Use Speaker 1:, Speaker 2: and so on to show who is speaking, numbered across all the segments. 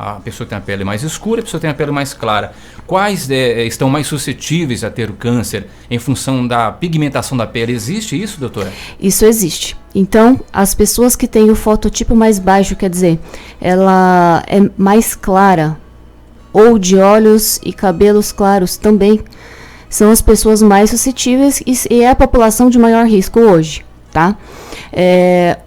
Speaker 1: A pessoa que tem a pele mais escura e a pessoa que tem a pele mais clara. Quais estão mais suscetíveis a ter o câncer em função da pigmentação da pele? Existe isso, doutora?
Speaker 2: Isso existe. Então, as pessoas que têm o fototipo mais baixo, quer dizer, ela é mais clara, ou de olhos e cabelos claros também, são as pessoas mais suscetíveis e é a população de maior risco hoje, tá?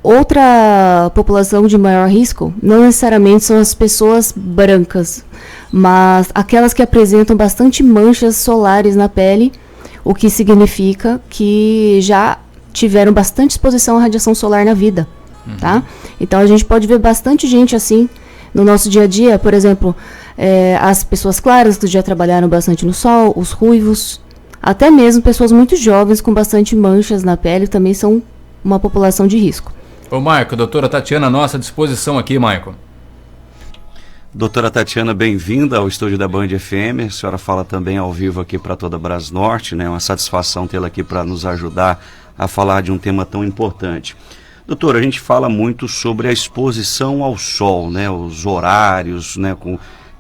Speaker 2: Outra população de maior risco não necessariamente são as pessoas brancas, mas aquelas que apresentam bastante manchas solares na pele, o que significa que já tiveram bastante exposição à radiação solar na vida, tá? Então a gente pode ver bastante gente assim no nosso dia a dia, por exemplo, as pessoas claras que já trabalharam bastante no sol, os ruivos, até mesmo pessoas muito jovens com bastante manchas na pele também são uma população de risco.
Speaker 1: Ô Maico, doutora Tatiana, à nossa disposição aqui, Maico.
Speaker 3: Doutora Tatiana, bem-vinda ao estúdio da Band FM. A senhora fala também ao vivo aqui para toda a Brasnorte, né? Uma satisfação tê-la aqui para nos ajudar a falar de um tema tão importante. Doutora, a gente fala muito sobre a exposição ao sol, né? Os horários, né?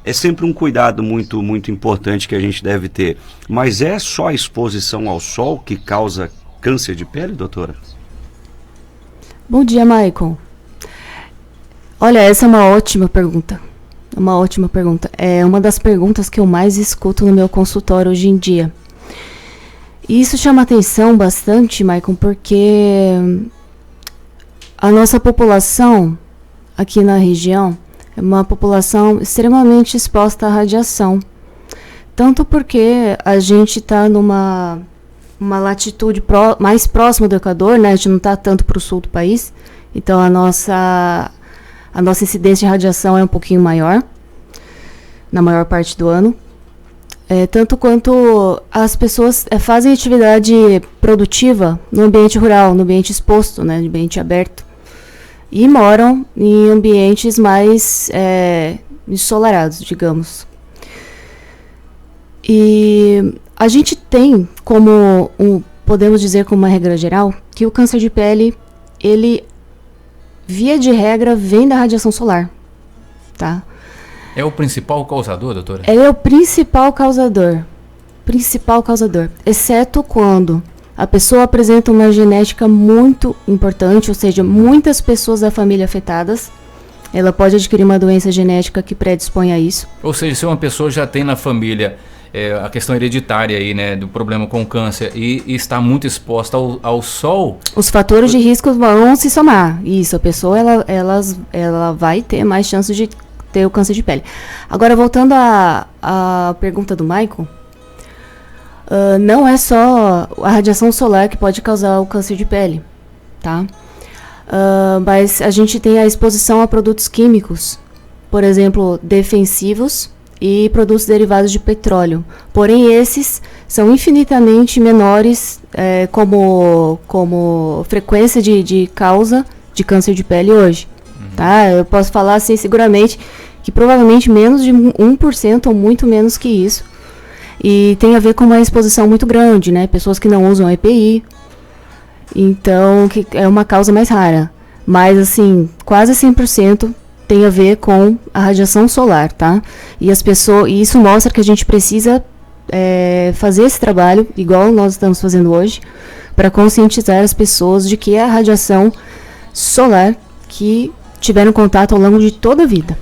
Speaker 3: É sempre um cuidado muito, muito importante que a gente deve ter. Mas é só a exposição ao sol que causa câncer de pele, doutora?
Speaker 2: Bom dia, Maicon. Olha, essa é uma ótima pergunta. Uma ótima pergunta. É uma das perguntas que eu mais escuto no meu consultório hoje em dia. E isso chama atenção bastante, Maicon, porque a nossa população aqui na região é uma população extremamente exposta à radiação. Tanto porque a gente está numa latitude mais próxima do Equador, né? A gente não está tanto para o sul do país, então a nossa incidência de radiação é um pouquinho maior, na maior parte do ano. Tanto quanto as pessoas fazem atividade produtiva no ambiente rural, no ambiente exposto, né? No ambiente aberto, e moram em ambientes mais ensolarados, digamos. E a gente tem podemos dizer como uma regra geral, que o câncer de pele, ele, via de regra, vem da radiação solar, tá?
Speaker 1: É o principal causador, doutora?
Speaker 2: Ele é o principal causador, exceto quando a pessoa apresenta uma genética muito importante, ou seja, muitas pessoas da família afetadas, ela pode adquirir uma doença genética que predispõe a isso.
Speaker 1: Ou seja, se uma pessoa já tem na família a questão hereditária aí, né, do problema com câncer e está muito exposta ao sol,
Speaker 2: os fatores de risco vão se somar. Isso, a pessoa ela vai ter mais chances de ter o câncer de pele. Agora, voltando à pergunta do Michael, não é só a radiação solar que pode causar o câncer de pele, tá? Mas a gente tem a exposição a produtos químicos, por exemplo, defensivos e produtos derivados de petróleo. Porém, esses são infinitamente menores como frequência de causa de câncer de pele hoje. Tá? Eu posso falar assim seguramente que provavelmente menos de 1% ou muito menos que isso. E tem a ver com uma exposição muito grande, né? Pessoas que não usam EPI. Então, que é uma causa mais rara. Mas, assim, quase 100% tem a ver com a radiação solar, tá? E isso mostra que a gente precisa fazer esse trabalho, igual nós estamos fazendo hoje, para conscientizar as pessoas de que é a radiação solar que tiveram contato ao longo de toda a vida.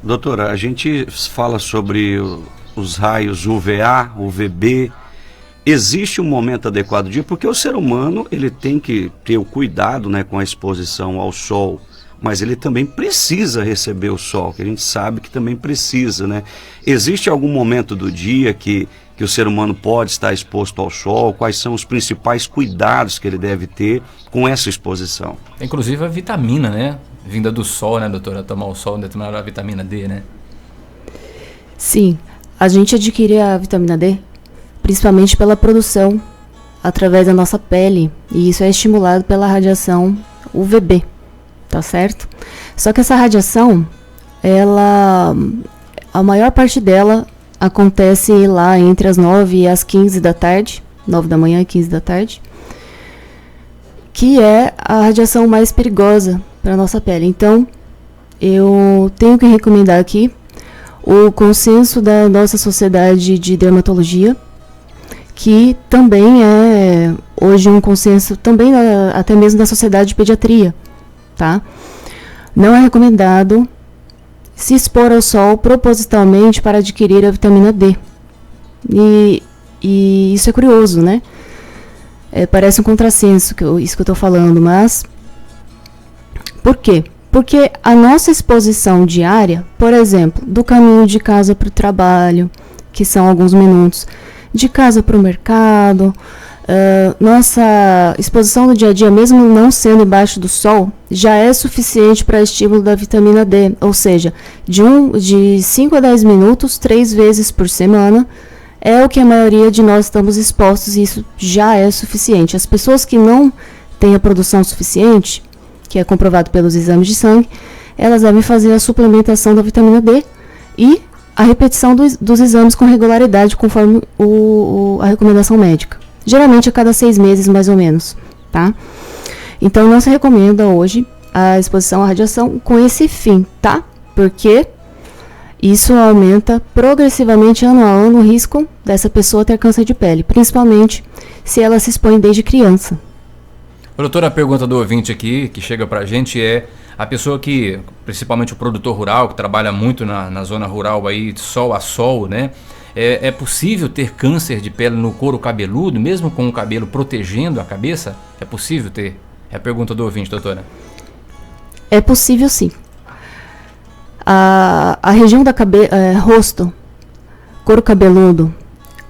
Speaker 3: Doutora, a gente fala sobre os raios UVA, UVB. Existe um momento adequado do dia, porque o ser humano ele tem que ter o cuidado, né, com a exposição ao sol, mas ele também precisa receber o sol, que a gente sabe que também precisa, né? Existe algum momento do dia que o ser humano pode estar exposto ao sol? Quais são os principais cuidados que ele deve ter com essa exposição?
Speaker 1: Inclusive a vitamina, né? Vinda do sol, né, doutora? Tomar o sol, determinar a vitamina D, né?
Speaker 2: Sim, a gente adquire a vitamina D principalmente pela produção através da nossa pele, e isso é estimulado pela radiação UVB, tá certo? Só que essa radiação, a maior parte dela acontece lá entre as 9 e as 15 da tarde, 9 da manhã e 15 da tarde, que é a radiação mais perigosa para a nossa pele. Então, eu tenho que recomendar aqui o consenso da nossa Sociedade de Dermatologia, que também é hoje um consenso também até mesmo da Sociedade de Pediatria, tá? Não é recomendado se expor ao sol propositalmente para adquirir a vitamina D. E isso é curioso, né? Parece um contrassenso isso que eu estou falando, mas por quê? Porque a nossa exposição diária, por exemplo, do caminho de casa para o trabalho, que são alguns minutos, de casa para o mercado, nossa exposição no dia a dia, mesmo não sendo embaixo do sol, já é suficiente para estímulo da vitamina D, ou seja, de 5 a 10 minutos, 3 vezes por semana, é o que a maioria de nós estamos expostos, e isso já é suficiente. As pessoas que não têm a produção suficiente, que é comprovado pelos exames de sangue, elas devem fazer a suplementação da vitamina D e a repetição dos exames com regularidade, conforme a recomendação médica. Geralmente a cada 6 meses, mais ou menos, tá? Então não se recomenda hoje a exposição à radiação com esse fim, tá? Porque isso aumenta progressivamente, ano a ano, o risco dessa pessoa ter câncer de pele, principalmente se ela se expõe desde criança.
Speaker 1: Doutora, a pergunta do ouvinte aqui, que chega pra gente, é a pessoa que, principalmente o produtor rural, que trabalha muito na zona rural aí, sol a sol, né? É possível ter câncer de pele no couro cabeludo, mesmo com o cabelo protegendo a cabeça? É possível ter? É a pergunta do ouvinte, doutora.
Speaker 2: É possível, sim. A região da rosto, couro cabeludo,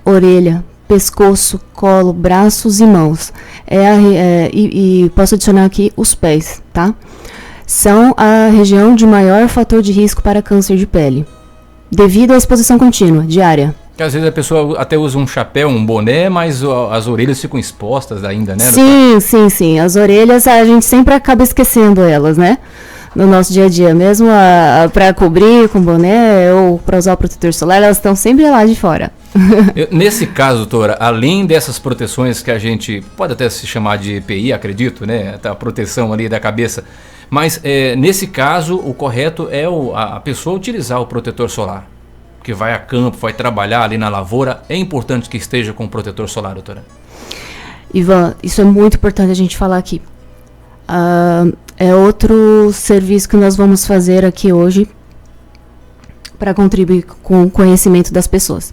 Speaker 2: orelha, pescoço, colo, braços e mãos. E posso adicionar aqui os pés, tá? São a região de maior fator de risco para câncer de pele, devido à exposição contínua, diária.
Speaker 1: Porque às vezes a pessoa até usa um chapéu, um boné, mas as orelhas ficam expostas ainda, né?
Speaker 2: Sim. As orelhas, a gente sempre acaba esquecendo elas, né? No nosso dia a dia, mesmo para cobrir com boné ou para usar o protetor solar, elas estão sempre lá de fora.
Speaker 1: Nesse caso, doutora, além dessas proteções que a gente pode até se chamar de EPI, acredito, né? A proteção ali da cabeça, mas nesse caso o correto é a pessoa utilizar o protetor solar, que vai a campo, vai trabalhar ali na lavoura. É importante que esteja com o protetor solar, doutora?
Speaker 2: Ivan, isso é muito importante a gente falar aqui. É outro serviço que nós vamos fazer aqui hoje para contribuir com o conhecimento das pessoas.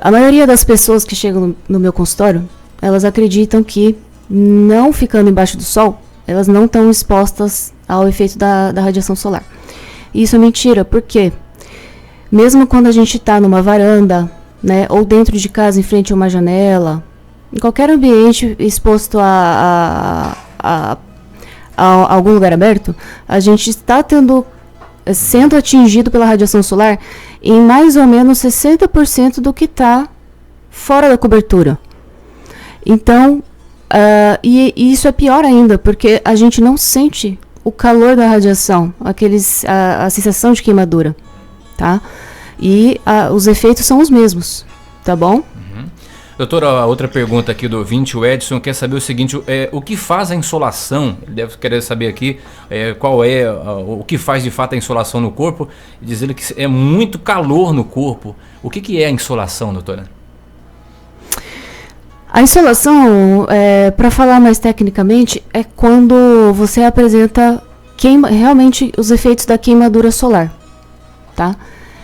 Speaker 2: A maioria das pessoas que chegam no meu consultório, elas acreditam que, não ficando embaixo do sol, elas não estão expostas ao efeito da radiação solar. Isso é mentira, porque mesmo quando a gente está numa varanda, né, ou dentro de casa, em frente a uma janela, em qualquer ambiente exposto a algum lugar aberto, a gente está sendo atingido pela radiação solar em mais ou menos 60% do que está fora da cobertura. Então, e isso é pior ainda, porque a gente não sente o calor da radiação, a sensação de queimadura, tá? E os efeitos são os mesmos, tá bom?
Speaker 1: Doutora, outra pergunta aqui do ouvinte, o Edson, quer saber o seguinte, o que faz a insolação? Ele deve querer saber aqui o que faz de fato a insolação no corpo, e diz ele que é muito calor no corpo. O que é a insolação, doutora?
Speaker 2: A insolação, para falar mais tecnicamente, é quando você apresenta realmente os efeitos da queimadura solar, tá?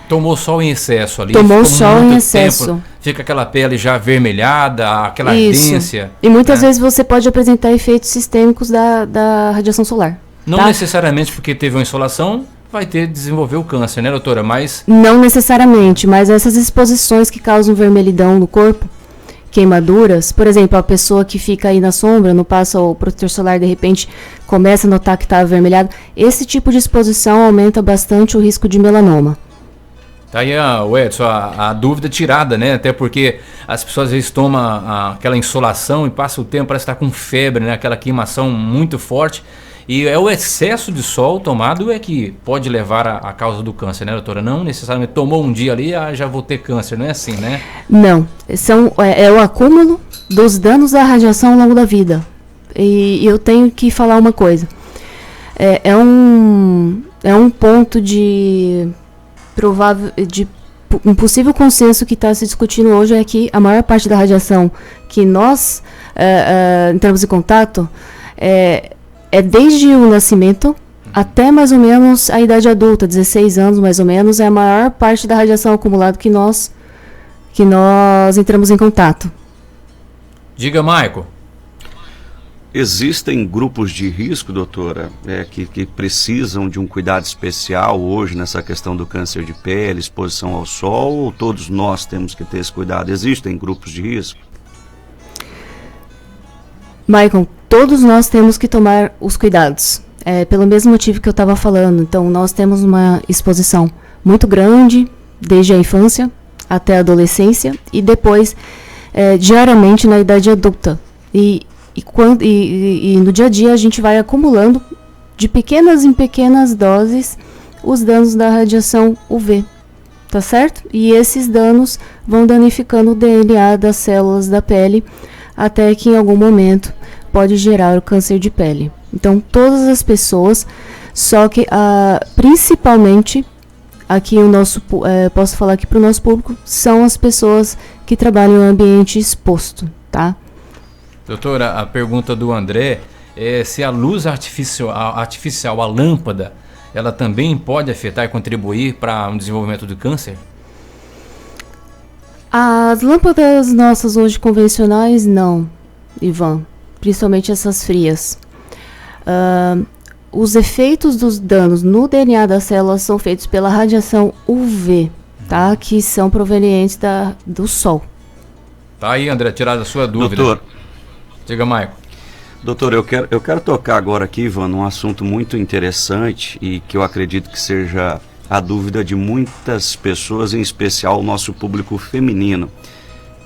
Speaker 1: Tomou sol em excesso ali.
Speaker 2: Tomou sol em excesso.
Speaker 1: Tempo, fica aquela pele já avermelhada, aquela ardência.
Speaker 2: E muitas vezes você pode apresentar efeitos sistêmicos da radiação solar.
Speaker 1: Não necessariamente porque teve uma insolação vai desenvolver o câncer, né, doutora? Mas
Speaker 2: não necessariamente, mas essas exposições que causam vermelhidão no corpo, queimaduras, por exemplo, a pessoa que fica aí na sombra, não passa o protetor solar, de repente começa a notar que está avermelhado, esse tipo de exposição aumenta bastante o risco de melanoma.
Speaker 1: Tá aí, Edson, a dúvida tirada, né? Até porque as pessoas às vezes tomam aquela insolação e passa o tempo, parece estar com febre, né? Aquela queimação muito forte. E é o excesso de sol tomado que pode levar à causa do câncer, né, doutora? Não necessariamente tomou um dia ali, já vou ter câncer, não é assim, né? Não,
Speaker 2: é o acúmulo dos danos da radiação ao longo da vida. E eu tenho que falar uma coisa. é um ponto de um possível consenso que está se discutindo hoje, é que a maior parte da radiação que nós entramos em contato é desde o nascimento até mais ou menos a idade adulta, 16 anos mais ou menos, é a maior parte da radiação acumulada que nós entramos em contato.
Speaker 1: Diga, Maico.
Speaker 3: Existem grupos de risco, doutora, que precisam de um cuidado especial hoje nessa questão do câncer de pele, exposição ao sol, ou todos nós temos que ter esse cuidado? Existem grupos de risco?
Speaker 2: Maicon, todos nós temos que tomar os cuidados, pelo mesmo motivo que eu estava falando. Então, nós temos uma exposição muito grande, desde a infância até a adolescência, e depois, diariamente, na idade adulta. E no dia a dia a gente vai acumulando de pequenas em pequenas doses os danos da radiação UV, tá certo? E esses danos vão danificando o DNA das células da pele até que em algum momento pode gerar o câncer de pele. Então todas as pessoas, só que principalmente aqui posso falar aqui para o nosso público, são as pessoas que trabalham em ambiente exposto, tá?
Speaker 1: Doutora, a pergunta do André é se a luz artificial, a lâmpada, ela também pode afetar e contribuir para um desenvolvimento do câncer?
Speaker 2: As lâmpadas nossas hoje convencionais, não, Ivan, principalmente essas frias. Os efeitos dos danos no DNA das células são feitos pela radiação UV, tá? Que são provenientes do sol.
Speaker 1: Tá aí, André, tirada a sua dúvida.
Speaker 3: Doutor,
Speaker 1: diga, Maico.
Speaker 3: Doutor, eu quero tocar agora aqui, Ivan, num assunto muito interessante e que eu acredito que seja a dúvida de muitas pessoas, em especial o nosso público feminino.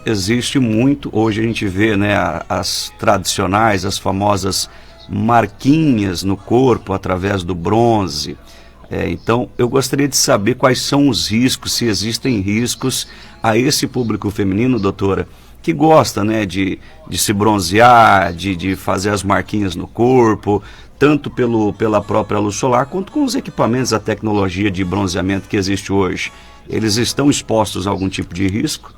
Speaker 3: Existe muito, hoje a gente vê, né, as tradicionais, as famosas marquinhas no corpo através do bronze. Então, eu gostaria de saber quais são os riscos, se existem riscos a esse público feminino, doutora, que gosta, né, de se bronzear, de fazer as marquinhas no corpo, tanto pela própria luz solar, quanto com os equipamentos, a tecnologia de bronzeamento que existe hoje. Eles estão expostos a algum tipo de risco?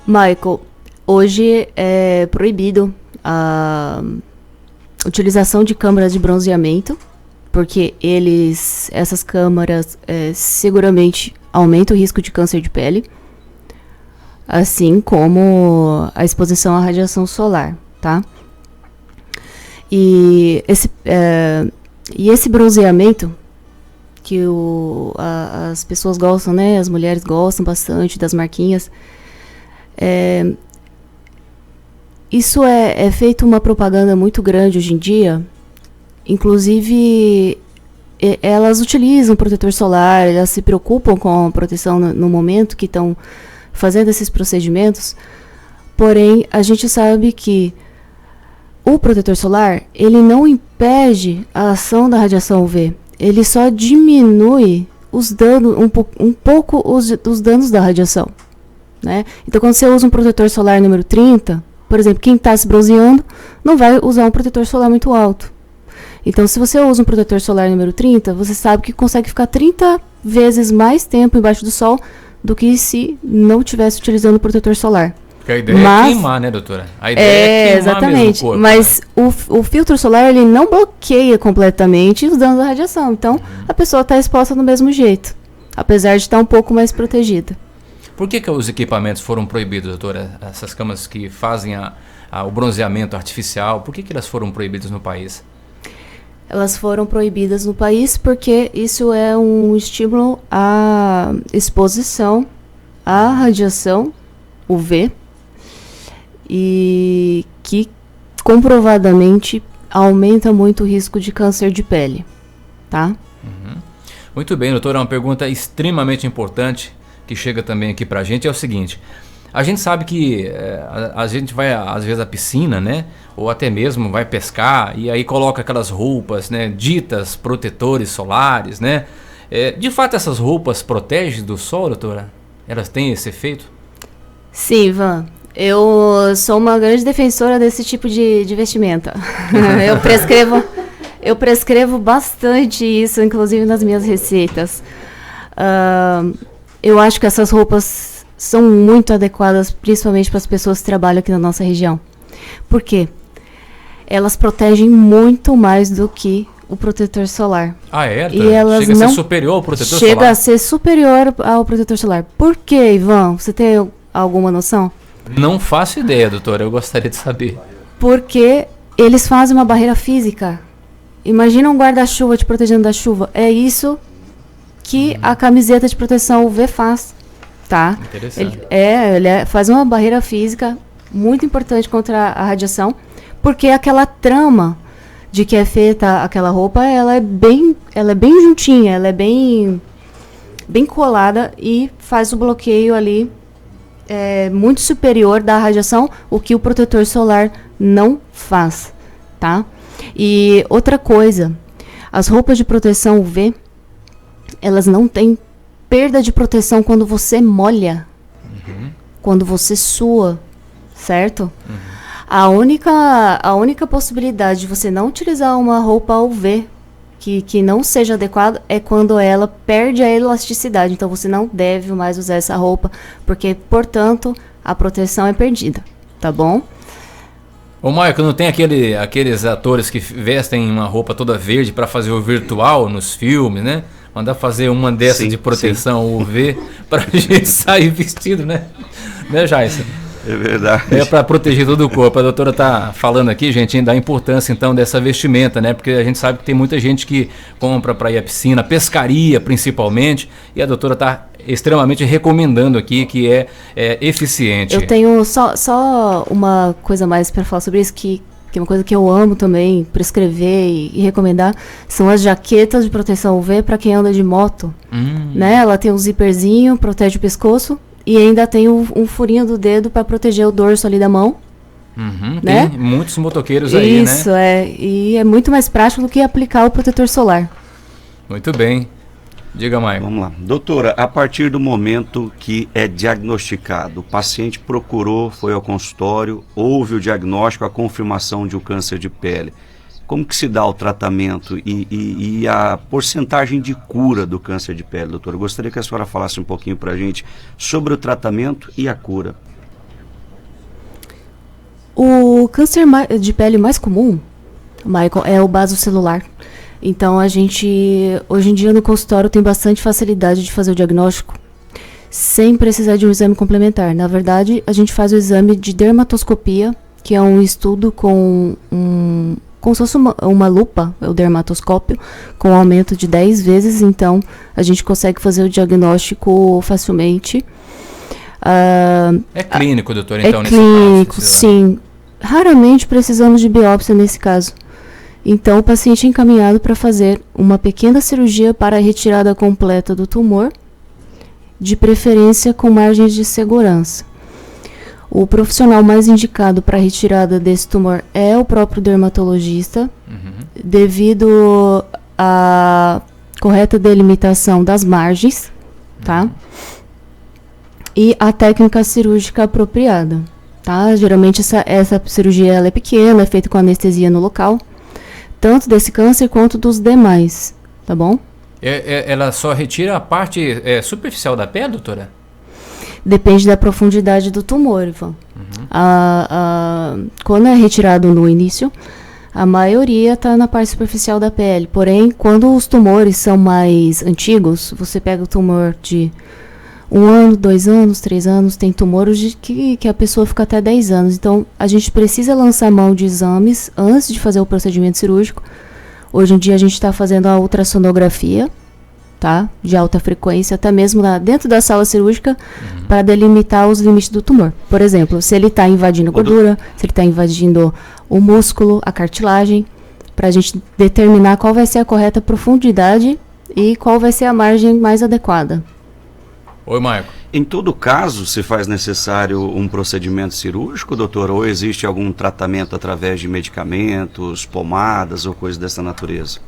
Speaker 2: Michael, hoje é proibido a utilização de câmaras de bronzeamento, porque essas câmaras seguramente aumentam o risco de câncer de pele, assim como a exposição à radiação solar, tá? E esse bronzeamento que as pessoas gostam, né? As mulheres gostam bastante das marquinhas. Isso é feito uma propaganda muito grande hoje em dia. Inclusive, elas utilizam protetor solar, elas se preocupam com a proteção no momento que estão fazendo esses procedimentos. Porém, a gente sabe que o protetor solar, ele não impede a ação da radiação UV. Ele só diminui os danos, um pouco os danos da radiação, né? Então, quando você usa um protetor solar número 30, por exemplo, quem está se bronzeando não vai usar um protetor solar muito alto. Então, se você usa um protetor solar número 30, você sabe que consegue ficar 30 vezes mais tempo embaixo do sol do que se não estivesse utilizando o protetor solar.
Speaker 1: Porque a ideia é queimar, né, doutora? A ideia é queimar
Speaker 2: exatamente,
Speaker 1: mesmo o corpo,
Speaker 2: mas né? o filtro solar, ele não bloqueia completamente os danos da radiação. Então, a pessoa está exposta do mesmo jeito, apesar de estar um pouco mais protegida.
Speaker 1: Por que os equipamentos foram proibidos, doutora? Essas câmeras que fazem o bronzeamento artificial, por que elas foram proibidas no país?
Speaker 2: Elas foram proibidas no país porque isso é um estímulo à exposição à radiação UV e que comprovadamente aumenta muito o risco de câncer de pele, tá?
Speaker 1: Muito bem, doutora, uma pergunta extremamente importante que chega também aqui pra gente é o seguinte: a gente sabe que a gente vai às vezes à piscina, né? Ou até mesmo vai pescar e aí coloca aquelas roupas, né? Ditas protetores solares, né? De fato essas roupas protegem do sol, doutora? Elas têm esse efeito?
Speaker 2: Sim, Ivan. Eu sou uma grande defensora desse tipo de vestimenta. Eu prescrevo bastante isso, inclusive nas minhas receitas. Eu acho que essas roupas são muito adequadas, principalmente para as pessoas que trabalham aqui na nossa região. Por quê? Elas protegem muito mais do que o protetor solar.
Speaker 1: Ah, é?
Speaker 2: E elas
Speaker 1: chega a ser superior ao protetor solar?
Speaker 2: Chega a ser superior ao protetor solar. Por quê, Ivan? Você tem alguma noção?
Speaker 1: Não faço ideia, doutora. Eu gostaria de saber.
Speaker 2: Porque eles fazem uma barreira física. Imagina um guarda-chuva te protegendo da chuva. É isso que a camiseta de proteção UV faz, tá?
Speaker 1: Interessante.
Speaker 2: Ele faz uma barreira física muito importante contra a radiação, porque aquela trama de que é feita aquela roupa, ela é bem juntinha, ela é bem colada e faz o bloqueio ali muito superior da radiação, o que o protetor solar não faz, tá? E outra coisa, as roupas de proteção UV, elas não têm perda de proteção quando você molha, quando você sua, certo? A única possibilidade de você não utilizar uma roupa UV que não seja adequada é quando ela perde a elasticidade. Então você não deve mais usar essa roupa, porque, portanto, a proteção é perdida, tá bom?
Speaker 1: Ô, Maicon, não tem aqueles atores que vestem uma roupa toda verde para fazer o virtual nos filmes, né? Mandar fazer uma dessas de proteção UV pra gente sair vestido, né? Né, Jason?
Speaker 3: É verdade.
Speaker 1: É para proteger todo o corpo. A doutora tá falando aqui, gente, da importância então dessa vestimenta, né? Porque a gente sabe que tem muita gente que compra para ir à piscina, pescaria principalmente, e a doutora tá extremamente recomendando aqui que é eficiente.
Speaker 2: Eu tenho só uma coisa mais para falar sobre isso, que é uma coisa que eu amo também prescrever e recomendar, são as jaquetas de proteção UV para quem anda de moto, né? Ela tem um zíperzinho, protege o pescoço, e ainda tem um furinho do dedo para proteger o dorso ali da mão. Né?
Speaker 1: Tem muitos motoqueiros aí, né?
Speaker 2: Isso, e é muito mais prático do que aplicar o protetor solar.
Speaker 1: Muito bem. Diga, Maicon.
Speaker 3: Vamos lá. Doutora, a partir do momento que é diagnosticado, o paciente procurou, foi ao consultório, houve o diagnóstico, a confirmação de um câncer de pele. Como que se dá o tratamento e a porcentagem de cura do câncer de pele, doutora? Eu gostaria que a senhora falasse um pouquinho para a gente sobre o tratamento e a cura.
Speaker 2: O câncer de pele mais comum, Michael, é o basocelular. Então, a gente, hoje em dia no consultório, tem bastante facilidade de fazer o diagnóstico sem precisar de um exame complementar. Na verdade, a gente faz o exame de dermatoscopia, que é um estudo como se fosse uma lupa, o dermatoscópio, com aumento de 10 vezes, então a gente consegue fazer o diagnóstico facilmente.
Speaker 1: É clínico, doutor, então,
Speaker 2: nesse caso? É clínico, sim. Raramente precisamos de biópsia nesse caso. Então, o paciente é encaminhado para fazer uma pequena cirurgia para a retirada completa do tumor, de preferência com margens de segurança. O profissional mais indicado para a retirada desse tumor é o próprio dermatologista, devido à correta delimitação das margens, tá? E a técnica cirúrgica apropriada, tá? Geralmente essa cirurgia ela é pequena, é feita com anestesia no local, tanto desse câncer quanto dos demais, tá bom?
Speaker 1: Ela só retira a parte superficial da pele, doutora?
Speaker 2: Depende da profundidade do tumor, Ivan. Quando é retirado no início, a maioria está na parte superficial da pele. Porém, quando os tumores são mais antigos, você pega o tumor de 1 ano, 2 anos, 3 anos, tem tumores que a pessoa fica até 10 anos. Então, a gente precisa lançar mão de exames antes de fazer o procedimento cirúrgico. Hoje em dia, a gente está fazendo a ultrassonografia, tá? De alta frequência, até mesmo dentro da sala cirúrgica, para delimitar os limites do tumor. Por exemplo, se ele está invadindo gordura, se ele está invadindo o músculo, a cartilagem, para a gente determinar qual vai ser a correta profundidade e qual vai ser a margem mais adequada.
Speaker 1: Oi, Maicon.
Speaker 3: Em todo caso, se faz necessário um procedimento cirúrgico, doutor, ou existe algum tratamento através de medicamentos, pomadas ou coisa dessa natureza?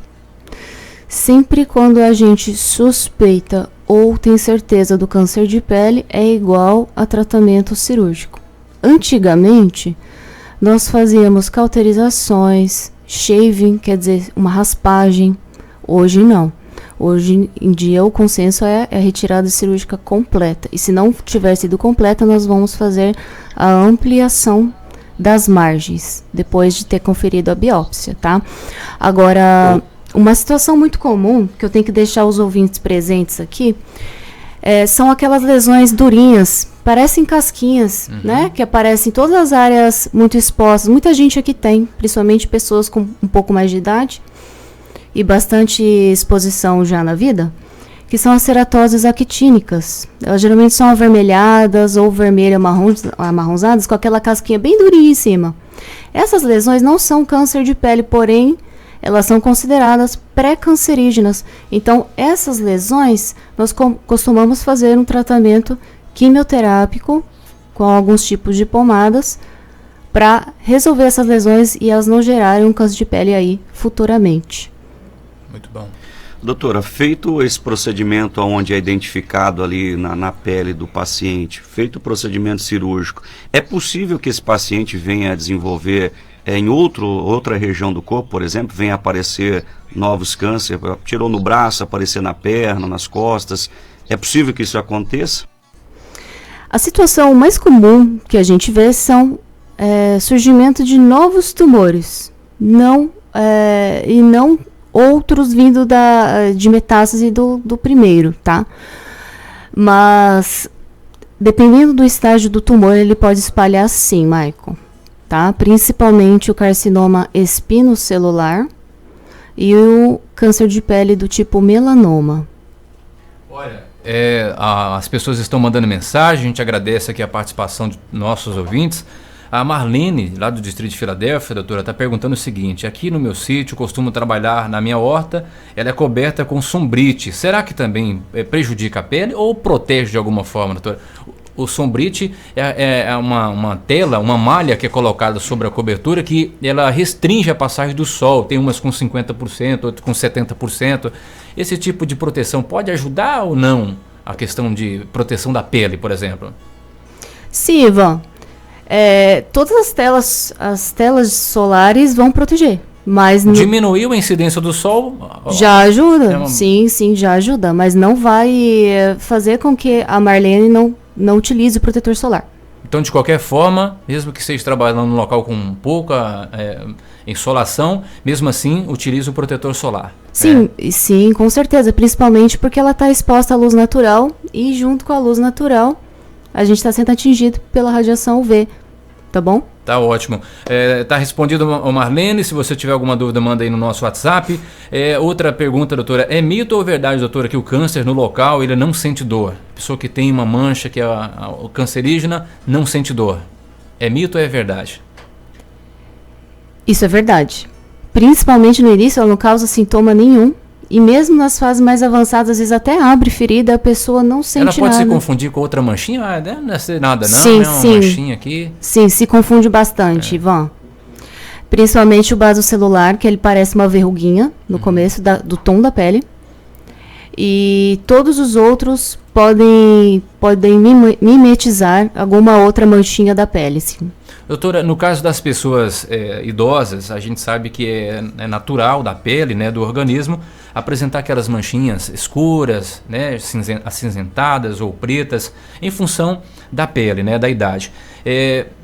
Speaker 2: Sempre quando a gente suspeita ou tem certeza do câncer de pele, é igual a tratamento cirúrgico. Antigamente, nós fazíamos cauterizações, shaving, quer dizer, uma raspagem. Hoje não. Hoje em dia o consenso é a retirada cirúrgica completa. E se não tiver sido completa, nós vamos fazer a ampliação das margens, depois de ter conferido a biópsia, tá? Agora, uma situação muito comum, que eu tenho que deixar os ouvintes presentes aqui, são aquelas lesões durinhas, parecem casquinhas, né? Que aparecem em todas as áreas muito expostas. Muita gente aqui tem, principalmente pessoas com um pouco mais de idade e bastante exposição já na vida, que são as ceratoses actínicas. Elas geralmente são avermelhadas ou vermelhas amarronzadas, com aquela casquinha bem durinha em cima. Essas lesões não são câncer de pele, porém, elas são consideradas pré-cancerígenas. Então, essas lesões, nós costumamos fazer um tratamento quimioterápico com alguns tipos de pomadas para resolver essas lesões e elas não gerarem um câncer de pele aí futuramente.
Speaker 1: Muito bom.
Speaker 3: Doutora, feito esse procedimento onde é identificado ali na pele do paciente, feito o procedimento cirúrgico, é possível que esse paciente venha a desenvolver em outra região do corpo, por exemplo, venha a aparecer novos cânceres, tirou no braço, aparecer na perna, nas costas, é possível que isso aconteça?
Speaker 2: A situação mais comum que a gente vê são surgimento de novos tumores, e não outros vindo de metástase do primeiro, tá? Mas, dependendo do estágio do tumor, ele pode espalhar sim, Maicon, tá? Principalmente o carcinoma espinocelular e o câncer de pele do tipo melanoma.
Speaker 1: Olha, as pessoas estão mandando mensagem, a gente agradece aqui a participação de nossos ouvintes. A Marlene, lá do Distrito de Filadélfia, doutora, está perguntando o seguinte: aqui no meu sítio, costumo trabalhar na minha horta, ela é coberta com sombrite. Será que também prejudica a pele ou protege de alguma forma, doutora? O sombrite é uma tela, uma malha que é colocada sobre a cobertura que ela restringe a passagem do sol. Tem umas com 50%, outras com 70%. Esse tipo de proteção pode ajudar ou não a questão de proteção da pele, por exemplo?
Speaker 2: Sim, Ivan. Todas as telas solares vão proteger, mas
Speaker 1: diminuiu a incidência do sol?
Speaker 2: Já ajuda, sim, já ajuda, mas não vai fazer com que a Marlene não utilize o protetor solar.
Speaker 1: Então, de qualquer forma, mesmo que esteja trabalhando num local com pouca insolação, mesmo assim, utilize o protetor solar.
Speaker 2: Sim, sim, com certeza, principalmente porque ela está exposta à luz natural e junto com a luz natural, a gente está sendo atingido pela radiação UV. Tá bom?
Speaker 1: Tá ótimo. Tá respondido, Marlene. Se você tiver alguma dúvida, manda aí no nosso WhatsApp. Outra pergunta, doutora. É mito ou verdade, doutora, que o câncer no local ele não sente dor? A pessoa que tem uma mancha que é o cancerígena não sente dor. É mito ou é verdade?
Speaker 2: Isso é verdade. Principalmente no início, ela não causa sintoma nenhum. E mesmo nas fases mais avançadas, às vezes até abre ferida, a pessoa não sente nada.
Speaker 1: Ela pode se confundir com outra manchinha? Não é ser nada não,
Speaker 2: sim,
Speaker 1: né? Uma manchinha aqui.
Speaker 2: Sim, se confunde bastante, Ivan. Principalmente o basocelular, que ele parece uma verruguinha no começo do tom da pele. E todos os outros podem mimetizar alguma outra manchinha da pele, sim.
Speaker 1: Doutora, no caso das pessoas idosas, a gente sabe que é natural da pele, né, do organismo, apresentar aquelas manchinhas escuras, né, acinzentadas ou pretas, em função da pele, né, da idade.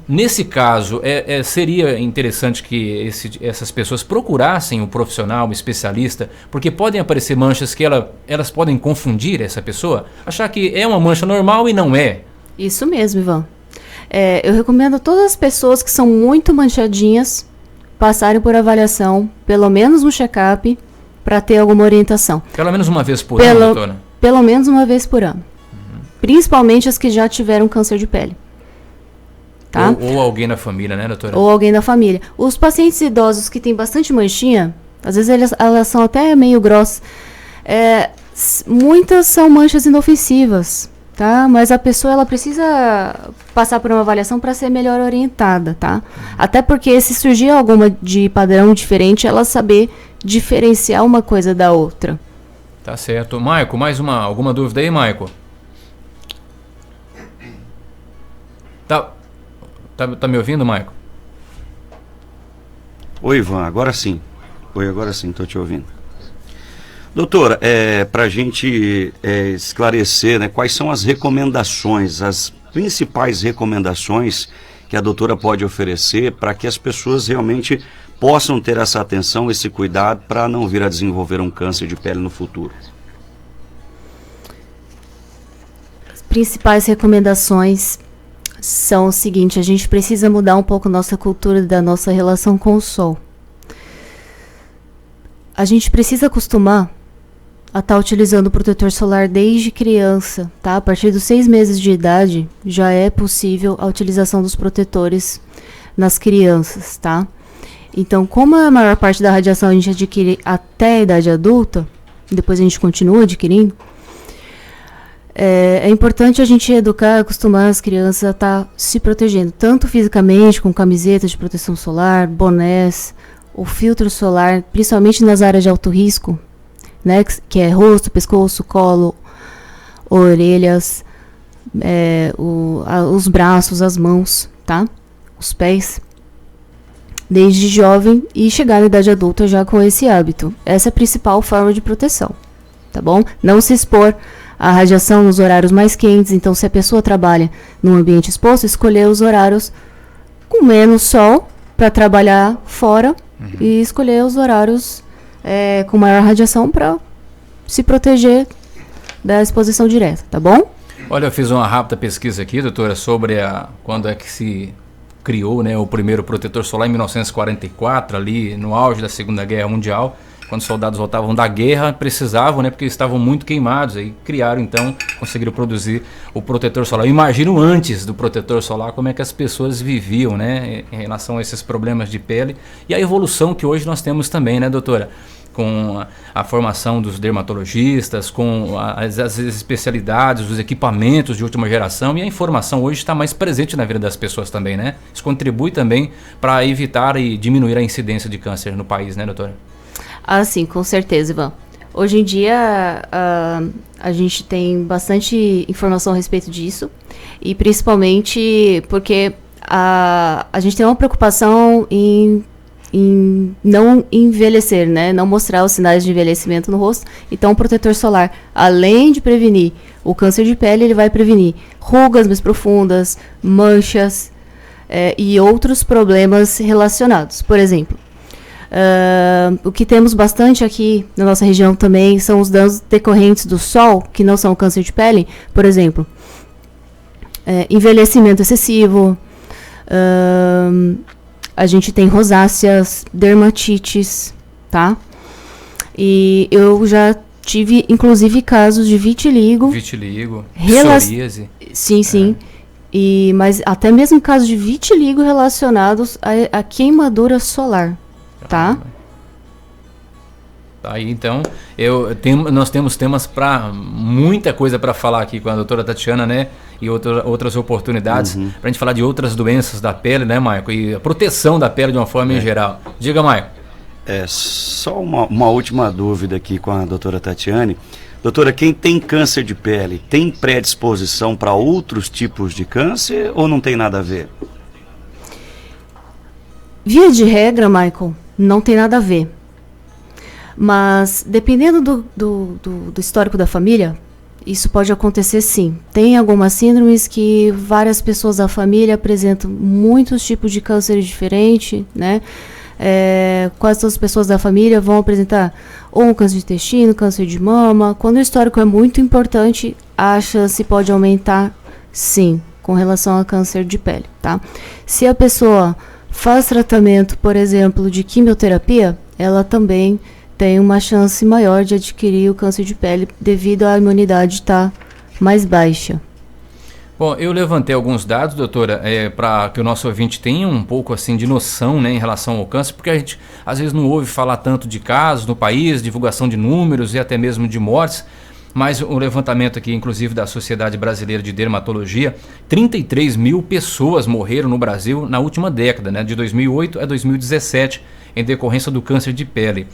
Speaker 1: Nesse caso, seria interessante que essas pessoas procurassem um profissional, um especialista, porque podem aparecer manchas que elas podem confundir essa pessoa, achar que é uma mancha normal e não é.
Speaker 2: Isso mesmo, Ivan. Eu recomendo a todas as pessoas que são muito manchadinhas passarem por avaliação, pelo menos um check-up, para ter alguma orientação.
Speaker 1: Pelo menos uma vez por ano, doutora?
Speaker 2: Pelo menos uma vez por ano. Principalmente as que já tiveram câncer de pele. Tá?
Speaker 1: Ou alguém da família, né, doutora?
Speaker 2: Ou alguém da família. Os pacientes idosos que têm bastante manchinha, às vezes elas são até meio grossas. Muitas são manchas inofensivas. Tá? Mas a pessoa ela precisa passar por uma avaliação para ser melhor orientada, tá? Até porque se surgir alguma de padrão diferente, ela saber diferenciar uma coisa da outra.
Speaker 1: Tá certo. Maico, alguma dúvida aí, Maico? Tá me ouvindo, Maico?
Speaker 3: Oi, Ivan, agora sim. Oi, agora sim, estou te ouvindo. Doutora, para a gente esclarecer, né, quais são as recomendações, as principais recomendações que a doutora pode oferecer para que as pessoas realmente possam ter essa atenção, esse cuidado para não vir a desenvolver um câncer de pele no futuro?
Speaker 2: As principais recomendações são o seguinte: a gente precisa mudar um pouco nossa cultura da nossa relação com o sol. A gente precisa acostumar a estar utilizando o protetor solar desde criança, tá? A partir dos 6 meses de idade já é possível a utilização dos protetores nas crianças, tá? Então, como a maior parte da radiação a gente adquire até a idade adulta, depois a gente continua adquirindo, é importante a gente educar, acostumar as crianças a estar se protegendo, tanto fisicamente, com camiseta de proteção solar, bonés, o filtro solar, principalmente nas áreas de alto risco, né, que é rosto, pescoço, colo, orelhas, os braços, as mãos, tá? Os pés, desde jovem e chegar na idade adulta já com esse hábito. Essa é a principal forma de proteção, tá bom? Não se expor à radiação nos horários mais quentes. Então, se a pessoa trabalha num ambiente exposto, escolher os horários com menos sol para trabalhar fora e escolher os horários com maior radiação para se proteger da exposição direta, tá bom?
Speaker 1: Olha, eu fiz uma rápida pesquisa aqui, doutora, sobre quando é que se criou, né, o primeiro protetor solar, em 1944, ali no auge da Segunda Guerra Mundial, quando os soldados voltavam da guerra, precisavam, né, porque estavam muito queimados, aí criaram então, conseguiram produzir o protetor solar. Eu imagino antes do protetor solar como é que as pessoas viviam, né, em relação a esses problemas de pele, e a evolução que hoje nós temos também, né, doutora? Com a formação dos dermatologistas, com as especialidades, os equipamentos de última geração, e a informação hoje está mais presente na vida das pessoas também, né? Isso contribui também para evitar e diminuir a incidência de câncer no país, né, doutora?
Speaker 2: Ah, sim, com certeza, Ivan. Hoje em dia, a gente tem bastante informação a respeito disso, e principalmente porque a gente tem uma preocupação em não envelhecer, né? Não mostrar os sinais de envelhecimento no rosto. Então, o protetor solar, além de prevenir o câncer de pele, ele vai prevenir rugas mais profundas, manchas e outros problemas relacionados. Por exemplo, o que temos bastante aqui na nossa região também são os danos decorrentes do sol, que não são o câncer de pele. Por exemplo, envelhecimento excessivo, a gente tem rosáceas, dermatites, tá? E eu já tive, inclusive, casos de vitiligo.
Speaker 1: Psoríase.
Speaker 2: Sim. Mas até mesmo casos de vitiligo relacionados à queimadura solar, tá?
Speaker 1: Aí, então, nós temos temas para muita coisa para falar aqui com a doutora Tatiana, né? E outras oportunidades para a gente falar de outras doenças da pele, né, Maico? E a proteção da pele de uma forma em geral. Diga, Maico.
Speaker 3: Só uma última dúvida aqui com a doutora Tatiane. Doutora, quem tem câncer de pele tem predisposição para outros tipos de câncer ou não tem nada a ver?
Speaker 2: Via de regra, Michael, não tem nada a ver. Mas, dependendo do histórico da família, isso pode acontecer sim. Tem algumas síndromes que várias pessoas da família apresentam muitos tipos de câncer diferentes, né? Quase todas as pessoas da família vão apresentar ou um câncer de intestino, câncer de mama. Quando o histórico é muito importante, a chance pode aumentar sim, com relação a câncer de pele, tá? Se a pessoa faz tratamento, por exemplo, de quimioterapia, ela também tem uma chance maior de adquirir o câncer de pele devido à imunidade estar mais baixa.
Speaker 1: Bom, eu levantei alguns dados, doutora, para que o nosso ouvinte tenha um pouco assim de noção, né, em relação ao câncer, porque a gente às vezes não ouve falar tanto de casos no país, divulgação de números e até mesmo de mortes, mas o levantamento aqui, inclusive da Sociedade Brasileira de Dermatologia, 33 mil pessoas morreram no Brasil na última década, né, de 2008 a 2017, em decorrência do câncer de pele.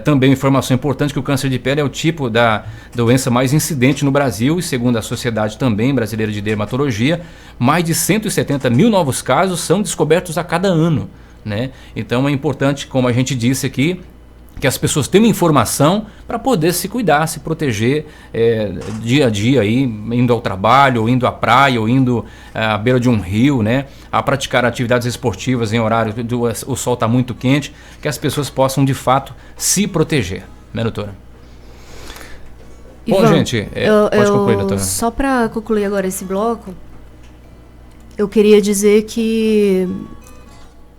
Speaker 1: Também informação importante que o câncer de pele é o tipo da doença mais incidente no Brasil e segundo a Sociedade também Brasileira de Dermatologia, mais de 170 mil novos casos são descobertos a cada ano. né? Então é importante, como a gente disse aqui, que as pessoas tenham informação para poder se cuidar, se proteger dia a dia, aí, indo ao trabalho, ou indo à praia, ou indo à beira de um rio, né? A praticar atividades esportivas em horário que o sol está muito quente, que as pessoas possam de fato se proteger, né, doutora? Bom,
Speaker 2: Ivan,
Speaker 1: gente, pode concluir, doutora.
Speaker 2: Só para concluir agora esse bloco, eu queria dizer que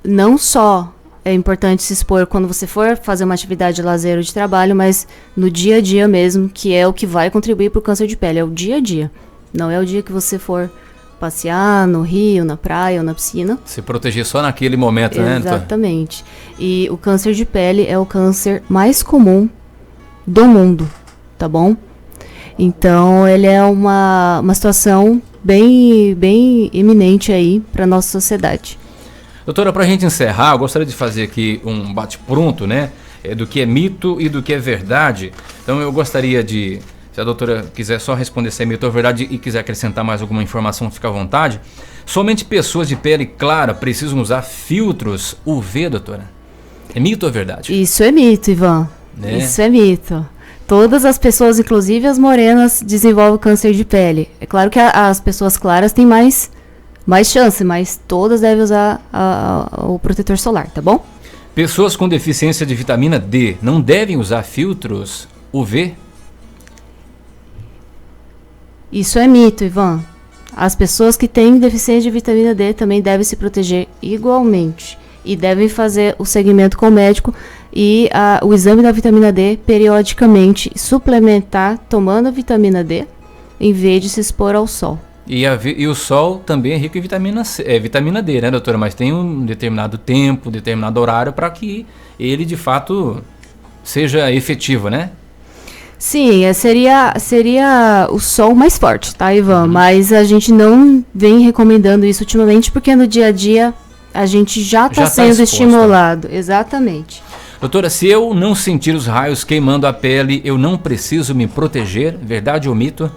Speaker 2: não só é importante se expor quando você for fazer uma atividade de lazer ou de trabalho, mas no dia a dia mesmo, que é o que vai contribuir para o câncer de pele, é o dia a dia. Não é o dia que você for passear no rio, na praia ou na piscina.
Speaker 1: Se proteger só naquele momento, né, doutora?
Speaker 2: Exatamente. E o câncer de pele é o câncer mais comum do mundo, tá bom? Então, ele é uma situação bem eminente aí para nossa sociedade.
Speaker 1: Doutora, para a gente encerrar, eu gostaria de fazer aqui um bate-pronto, né? Do que é mito e do que é verdade. Então eu gostaria de, se a doutora quiser só responder se é mito ou verdade e quiser acrescentar mais alguma informação, fica à vontade. Somente pessoas de pele clara precisam usar filtros UV, doutora? É mito ou verdade?
Speaker 2: Isso é mito, Ivan.
Speaker 1: Né?
Speaker 2: Isso é mito. Todas as pessoas, inclusive as morenas, desenvolvem câncer de pele. É claro que as pessoas claras têm mais chance, mas todas devem usar o protetor solar, tá bom?
Speaker 1: Pessoas com deficiência de vitamina D não devem usar filtros UV?
Speaker 2: Isso é mito, Ivan. As pessoas que têm deficiência de vitamina D também devem se proteger igualmente. E devem fazer o segmento com o médico e o exame da vitamina D periodicamente, suplementar tomando a vitamina D, em vez de se expor ao sol.
Speaker 1: E o sol também é rico em vitamina D, né, doutora? Mas tem um determinado tempo, determinado horário para que ele, de fato, seja efetivo, né?
Speaker 2: Sim, seria o sol mais forte, tá, Ivan? Mas a gente não vem recomendando isso ultimamente, porque no dia a dia a gente já está sendo estimulado. Exatamente.
Speaker 1: Doutora, se eu não sentir os raios queimando a pele, eu não preciso me proteger? Verdade ou mito?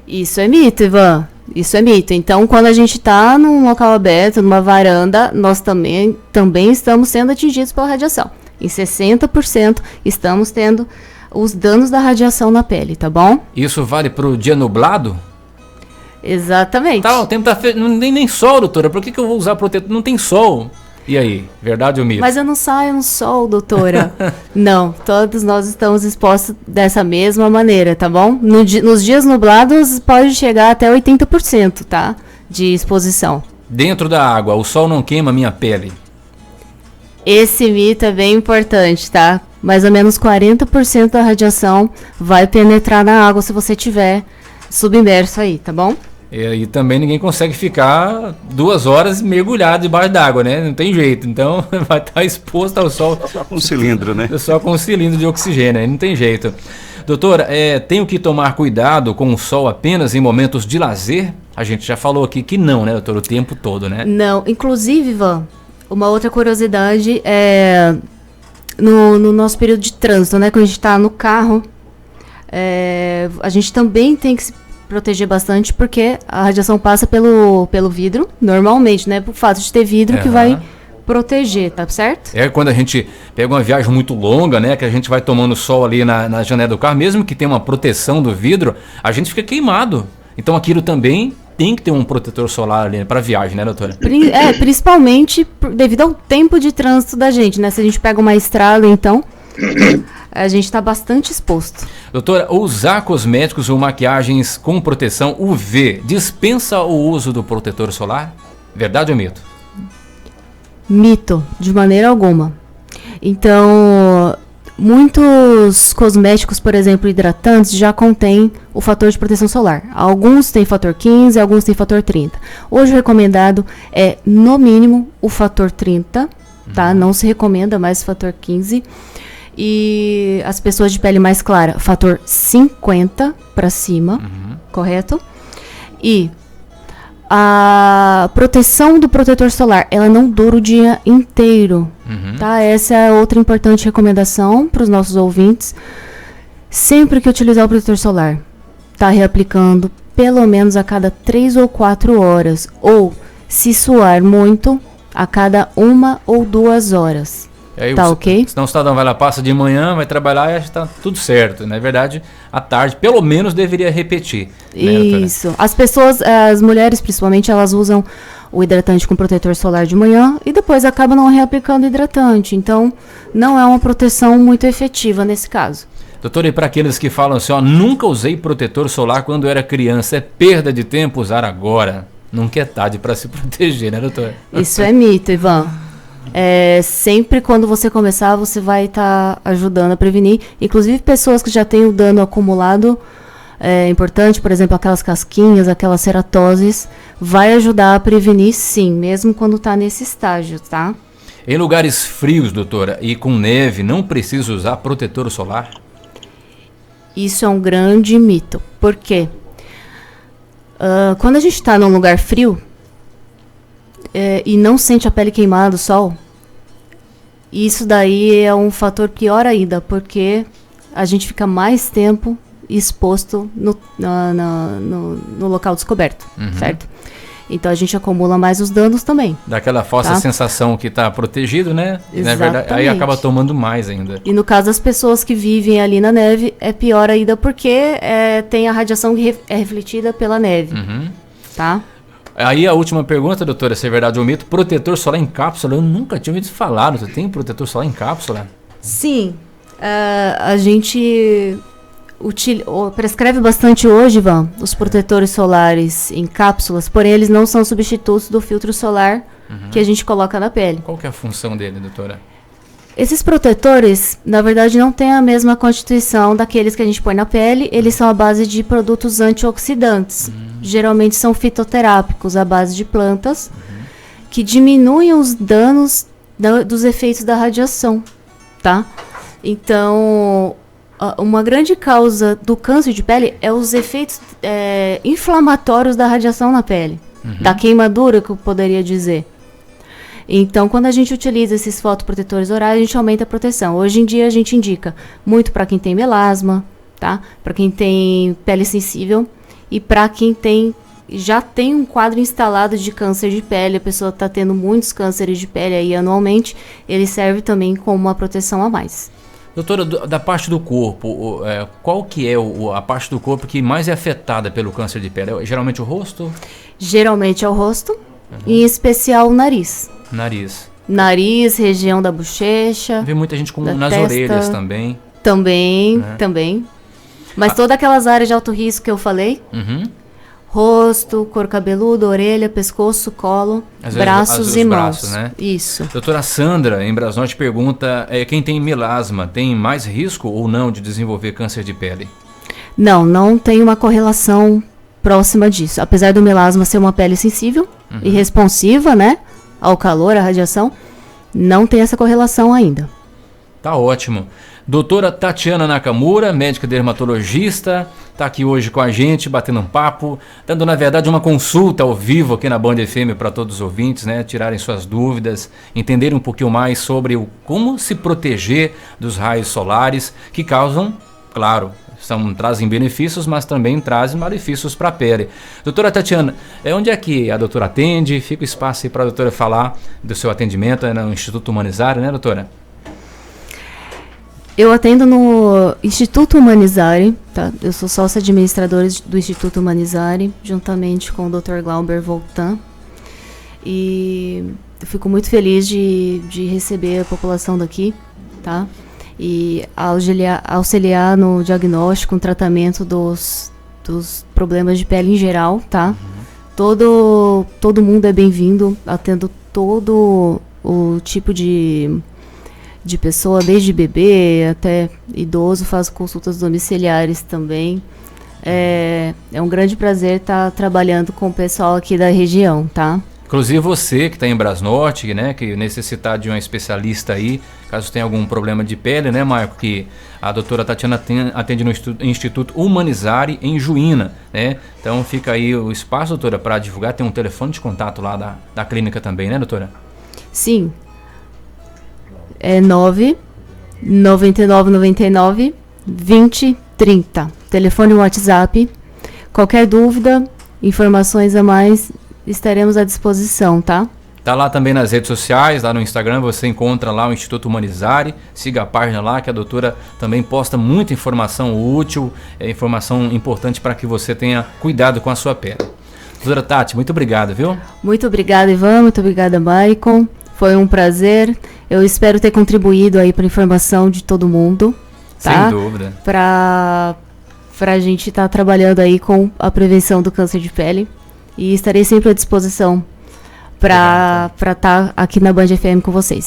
Speaker 2: Isso é mito, Ivan. Isso é mito. Então, quando a gente está num local aberto, numa varanda, nós também estamos sendo atingidos pela radiação. Em 60% estamos tendo os danos da radiação na pele, tá bom?
Speaker 1: Isso vale para o dia nublado?
Speaker 2: Exatamente.
Speaker 1: Tá, o tempo tá feio. Não tem nem sol, doutora. Por que eu vou usar protetor? Não tem sol. E aí, verdade ou mito?
Speaker 2: Mas eu não saio no sol, doutora. Não, todos nós estamos expostos dessa mesma maneira, tá bom? Nos dias nublados pode chegar até 80%, tá? De exposição.
Speaker 1: Dentro da água, o sol não queima a minha pele?
Speaker 2: Esse mito é bem importante, tá? Mais ou menos 40% da radiação vai penetrar na água se você tiver submerso aí, tá bom?
Speaker 1: E também ninguém consegue ficar 2 horas mergulhado debaixo d'água, né? Não tem jeito. Então vai estar exposto ao sol.
Speaker 3: Só com cilindro, né?
Speaker 1: Só com cilindro de oxigênio, aí não tem jeito. Doutora, tenho que tomar cuidado com o sol apenas em momentos de lazer? A gente já falou aqui que não, né, doutora? O tempo todo, né?
Speaker 2: Não. Inclusive, Ivan, uma outra curiosidade é no nosso período de trânsito, né? Quando a gente está no carro, a gente também tem que se proteger bastante, porque a radiação passa pelo vidro, normalmente, né? Por fato de ter vidro que vai proteger, tá certo?
Speaker 1: Quando a gente pega uma viagem muito longa, né? Que a gente vai tomando sol ali na janela do carro, mesmo que tenha uma proteção do vidro, a gente fica queimado. Então aquilo também tem que ter um protetor solar ali para viagem, né, doutora?
Speaker 2: Principalmente devido ao tempo de trânsito da gente, né? Se a gente pega uma estrada, então a gente está bastante exposto.
Speaker 1: Doutora, usar cosméticos ou maquiagens com proteção UV dispensa o uso do protetor solar? Verdade ou mito?
Speaker 2: Mito, de maneira alguma. Então, muitos cosméticos, por exemplo, hidratantes, já contêm o fator de proteção solar. Alguns têm fator 15, alguns têm fator 30. Hoje o recomendado é, no mínimo, o fator 30, tá? Não se recomenda mais o fator 15. E as pessoas de pele mais clara, fator 50 para cima, correto? E a proteção do protetor solar, ela não dura o dia inteiro, tá? Essa é outra importante recomendação para os nossos ouvintes. Sempre que utilizar o protetor solar, tá reaplicando pelo menos a cada 3 ou 4 horas. Ou, se suar muito, a cada 1 ou 2 horas.
Speaker 1: Aí,
Speaker 2: tá ok?
Speaker 1: Senão o cidadão vai lá, passa de manhã, vai trabalhar e acha que tá tudo certo. Na verdade, à tarde, pelo menos, deveria repetir.
Speaker 2: Isso. Né, as pessoas, as mulheres principalmente, elas usam o hidratante com protetor solar de manhã e depois acabam não reaplicando o hidratante. Então, não é uma proteção muito efetiva nesse caso.
Speaker 1: Doutora, e para aqueles que falam assim, ó, nunca usei protetor solar quando era criança, é perda de tempo usar agora. Nunca é tarde para se proteger, né, doutora?
Speaker 2: Isso é mito, Ivan. Sempre quando você começar, você vai estar ajudando a prevenir. Inclusive, pessoas que já têm o dano acumulado, é importante, por exemplo, aquelas casquinhas, aquelas ceratoses, vai ajudar a prevenir, sim, mesmo quando está nesse estágio, tá?
Speaker 1: Em lugares frios, doutora, e com neve, não precisa usar protetor solar?
Speaker 2: Isso é um grande mito. Por quê? Quando a gente está num lugar frio e não sente a pele queimada do sol, isso daí é um fator pior ainda, porque a gente fica mais tempo exposto no local descoberto, certo? Então a gente acumula mais os danos também.
Speaker 1: Daquela falsa sensação que está protegido, né?
Speaker 2: Exatamente.
Speaker 1: Na verdade, aí acaba tomando mais ainda.
Speaker 2: E no caso das pessoas que vivem ali na neve, é pior ainda porque tem a radiação que é refletida pela neve, tá?
Speaker 1: Aí a última pergunta, doutora, se é verdade ou mito, protetor solar em cápsula, eu nunca tinha ouvido falar. Você tem protetor solar em cápsula?
Speaker 2: Sim, a gente prescreve bastante hoje, Ivan, os protetores solares em cápsulas, porém eles não são substitutos do filtro solar que a gente coloca na pele.
Speaker 1: Qual que é a função dele, doutora?
Speaker 2: Esses protetores, na verdade, não têm a mesma constituição daqueles que a gente põe na pele, eles são à base de produtos antioxidantes. Geralmente são fitoterápicos, à base de plantas, que diminuem os danos dos efeitos da radiação, tá? Então, uma grande causa do câncer de pele é os efeitos inflamatórios da radiação na pele, da queimadura, que eu poderia dizer. Então, quando a gente utiliza esses fotoprotetores orais, a gente aumenta a proteção. Hoje em dia, a gente indica muito para quem tem melasma, tá? Para quem tem pele sensível e para quem já tem um quadro instalado de câncer de pele, a pessoa está tendo muitos cânceres de pele aí anualmente, ele serve também como uma proteção a mais.
Speaker 1: Doutora, da parte do corpo, qual que é a parte do corpo que mais é afetada pelo câncer de pele? Geralmente o rosto?
Speaker 2: Geralmente é o rosto, em especial o nariz. Nariz, região da bochecha.
Speaker 1: Vê muita gente nas
Speaker 2: testa,
Speaker 1: orelhas também.
Speaker 2: Também. Mas todas aquelas áreas de alto risco que eu falei, rosto, couro cabeludo, orelha, pescoço, colo, braços e mãos.
Speaker 1: Braços, né?
Speaker 2: Isso.
Speaker 1: Doutora Sandra, em Brasnorte, pergunta, quem tem melasma tem mais risco ou não de desenvolver câncer de pele?
Speaker 2: Não tem uma correlação próxima disso. Apesar do melasma ser uma pele sensível e responsiva, né, ao calor, à radiação, não tem essa correlação ainda.
Speaker 1: Tá ótimo. Doutora Tatiana Nakamura, médica dermatologista, está aqui hoje com a gente, batendo um papo, dando, na verdade, uma consulta ao vivo aqui na Band FM para todos os ouvintes, né? Tirarem suas dúvidas, entenderem um pouquinho mais sobre como se proteger dos raios solares que causam, claro, trazem benefícios, mas também trazem malefícios para a pele. Doutora Tatiana, onde é que a doutora atende? Fica o espaço aí para a doutora falar do seu atendimento no Instituto Humanizari, né, doutora?
Speaker 2: Eu atendo no Instituto Humanizari, tá? Eu sou sócia administradora do Instituto Humanizari, juntamente com o Dr. Glauber Voltan. E eu fico muito feliz de receber a população daqui, tá? E auxiliar no diagnóstico, no tratamento dos problemas de pele em geral, tá? Todo mundo é bem-vindo, atendo todo o tipo de pessoa, desde bebê até idoso, faço consultas domiciliares também. É um grande prazer estar trabalhando com o pessoal aqui da região, tá?
Speaker 1: Inclusive você que está em Brasnorte, né, que necessitar de um especialista aí, caso tenha algum problema de pele, né, Marco, que a doutora Tatiana atende no Instituto Humanizari em Juína, né? Então fica aí o espaço, doutora, para divulgar, tem um telefone de contato lá da clínica também, né, doutora?
Speaker 2: Sim. É 99999 2030. Telefone e WhatsApp. Qualquer dúvida, informações a mais, estaremos à disposição, tá?
Speaker 1: Tá lá também nas redes sociais, lá no Instagram, você encontra lá o Instituto Humanizare, siga a página lá, que a doutora também posta muita informação útil, informação importante para que você tenha cuidado com a sua pele. Doutora Tati, muito obrigado, viu?
Speaker 2: Muito obrigada, Ivan, muito obrigada, Maicon. Foi um prazer. Eu espero ter contribuído aí para a informação de todo mundo. Tá?
Speaker 1: Sem dúvida.
Speaker 2: Para a gente estar trabalhando aí com a prevenção do câncer de pele. E estarei sempre à disposição para estar aqui na Band FM com vocês.